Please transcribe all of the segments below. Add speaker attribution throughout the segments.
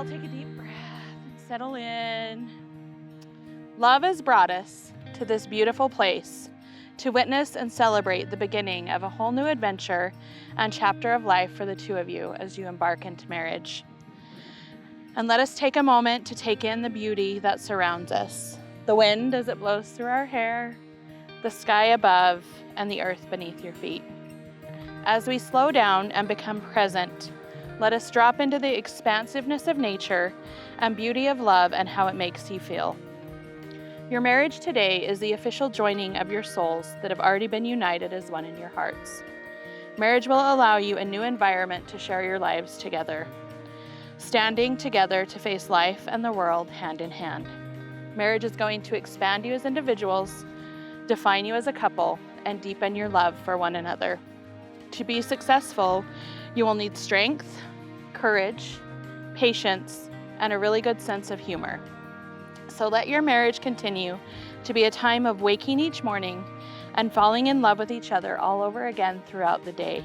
Speaker 1: all take a deep breath and settle in. Love has brought us to this beautiful place to witness and celebrate the beginning of a whole new adventure and chapter of life for the two of you as you embark into marriage. And let us take a moment to take in the beauty that surrounds us. The wind as it blows through our hair, the sky above, and the earth beneath your feet. As we slow down and become present, let us drop into the expansiveness of nature and beauty of love and how it makes you feel. Your marriage today is the official joining of your souls that have already been united as one in your hearts. Marriage will allow you a new environment to share your lives together, standing together to face life and the world hand in hand. Marriage is going to expand you as individuals, define you as a couple, and deepen your love for one another. To be successful, you will need strength, courage, patience, and a really good sense of humor. So let your marriage continue to be a time of waking each morning and falling in love with each other all over again throughout the day.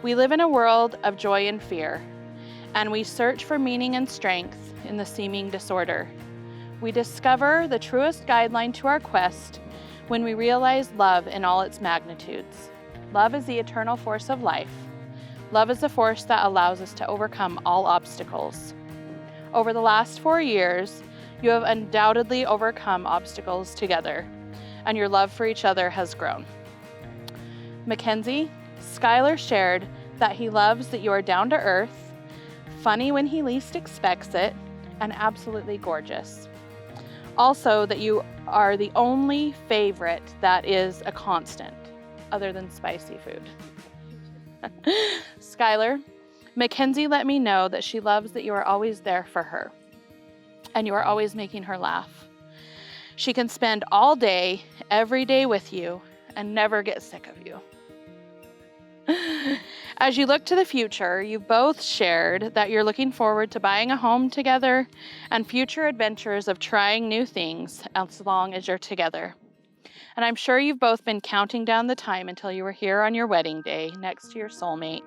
Speaker 1: We live in a world of joy and fear, and we search for meaning and strength in the seeming disorder. We discover the truest guideline to our quest when we realize love in all its magnitudes. Love is the eternal force of life. Love is the force that allows us to overcome all obstacles. Over the last 4 years, you have undoubtedly overcome obstacles together, and your love for each other has grown. Makenzie Skyler shared that he loves that you are down to earth, funny when he least expects it, and absolutely gorgeous. Also, that you are the only favorite that is a constant, other than spicy food. Skyler, Makenzie let me know that she loves that you are always there for her, and you are always making her laugh. She can spend all day, every day with you, and never get sick of you. As you look to the future, you both shared that you're looking forward to buying a home together and future adventures of trying new things as long as you're together. And I'm sure you've both been counting down the time until you were here on your wedding day next to your soulmate.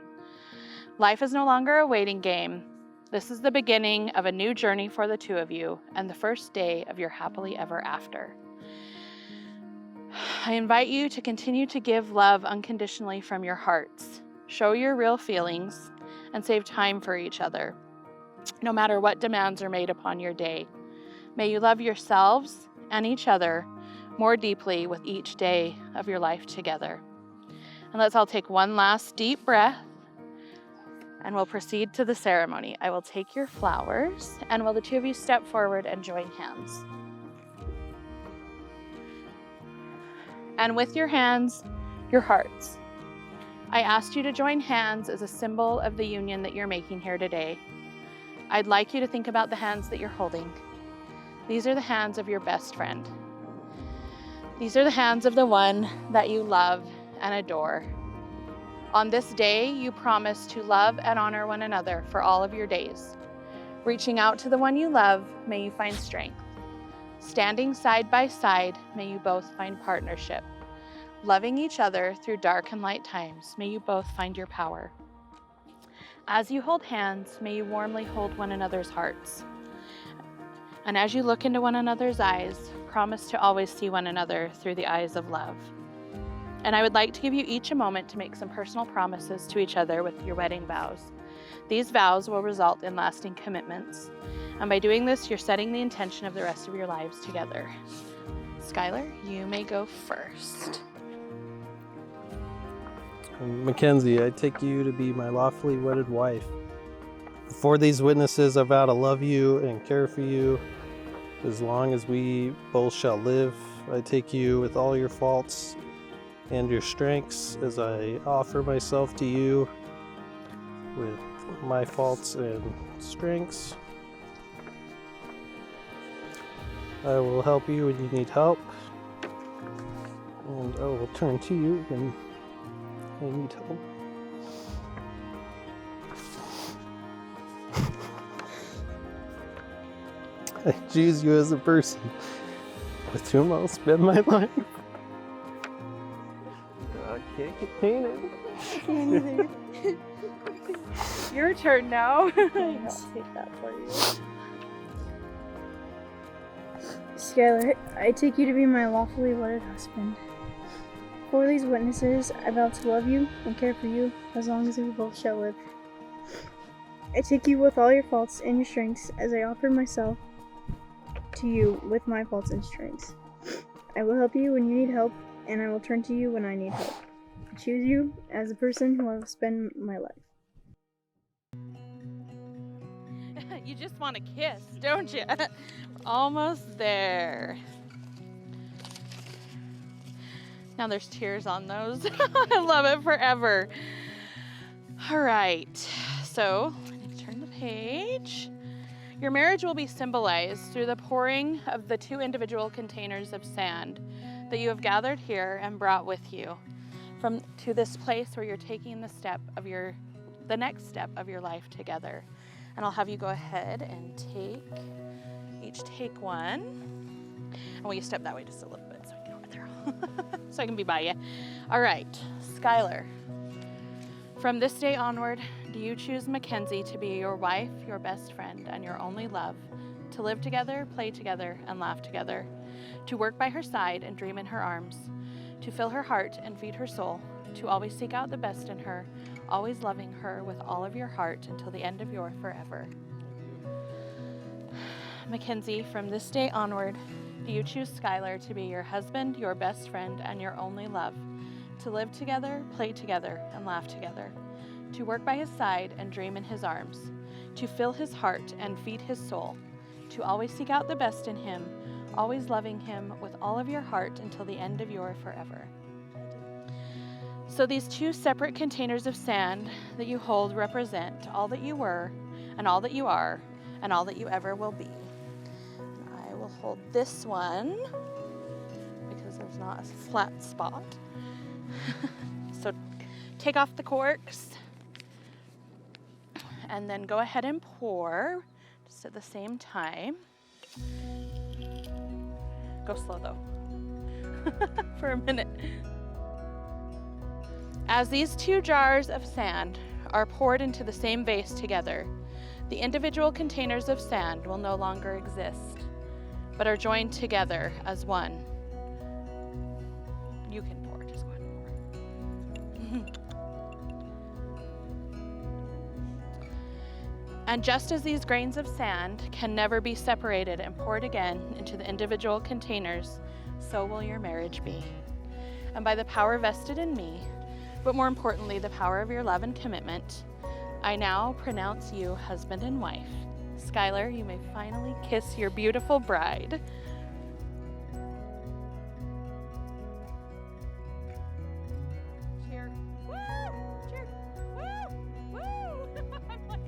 Speaker 1: Life is no longer a waiting game. This is the beginning of a new journey for the two of you and the first day of your happily ever after. I invite you to continue to give love unconditionally from your hearts. Show your real feelings and save time for each other, no matter what demands are made upon your day. May you love yourselves and each other more deeply with each day of your life together. And let's all take one last deep breath, and we'll proceed to the ceremony. I will take your flowers, and will the two of you step forward and join hands? And with your hands, your hearts. I asked you to join hands as a symbol of the union that you're making here today. I'd like you to think about the hands that you're holding. These are the hands of your best friend. These are the hands of the one that you love and adore. On this day, you promise to love and honor one another for all of your days. Reaching out to the one you love, may you find strength. Standing side by side, may you both find partnership. Loving each other through dark and light times, may you both find your power. As you hold hands, may you warmly hold one another's hearts. And as you look into one another's eyes, promise to always see one another through the eyes of love. And I would like to give you each a moment to make some personal promises to each other with your wedding vows. These vows will result in lasting commitments. And by doing this, you're setting the intention of the rest of your lives together. Skyler, you may go first.
Speaker 2: Makenzie, I take you to be my lawfully wedded wife. Before these witnesses, I vow to love you and care for you as long as we both shall live. I take you with all your faults and your strengths as I offer myself to you with my faults and strengths. I will help you when you need help, and I will turn to you when I need help. I choose you as a person with whom I'll spend my life. I can't get painted.
Speaker 3: I can't either.
Speaker 1: Your turn now. I'll take that for you.
Speaker 3: Skyler, I take you to be my lawfully wedded husband. For these witnesses, I vow to love you and care for you as long as we both shall live. I take you with all your faults and your strengths as I offer myself to you with my faults and strengths. I will help you when you need help, and I will turn to you when I need help. I choose you as the person who I will spend my life.
Speaker 1: You just want to kiss, don't you? Almost there. Now there's tears on those. I love it forever. All right, so I need to turn the page. Your marriage will be symbolized through the pouring of the 2 individual containers of sand that you have gathered here and brought with you to this place where you're taking the next step of your life together. And I'll have you go ahead and take one. And will you step that way just a little bit so I can get over there? So I can be by you. All right, Skyler. From this day onward, do you choose Makenzie to be your wife, your best friend, and your only love, to live together, play together, and laugh together, to work by her side and dream in her arms, to fill her heart and feed her soul, to always seek out the best in her, always loving her with all of your heart until the end of your forever? Makenzie, from this day onward, do you choose Skyler to be your husband, your best friend, and your only love, to live together, play together, and laugh together, to work by his side and dream in his arms, to fill his heart and feed his soul, to always seek out the best in him, always loving him with all of your heart until the end of your forever? So these 2 separate containers of sand that you hold represent all that you were and all that you are and all that you ever will be. And I will hold this one because there's not a flat spot. So take off the corks and then go ahead and pour just at the same time. Go slow though for a minute. As these 2 jars of sand are poured into the same vase together, the individual containers of sand will no longer exist, but are joined together as one. You can pour, just go ahead and pour. And just as these grains of sand can never be separated and poured again into the individual containers, so will your marriage be. And by the power vested in me, but more importantly, the power of your love and commitment, I now pronounce you husband and wife. Skyler, you may finally kiss your beautiful bride. Cheer. Woo! Cheer. Woo! Woo! I'm like...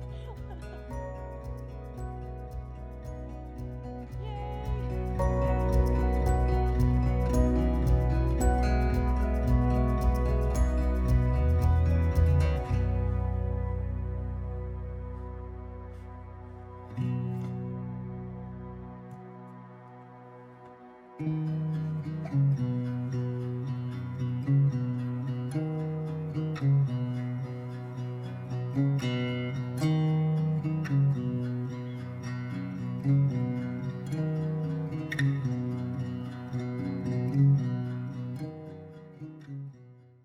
Speaker 1: Yay!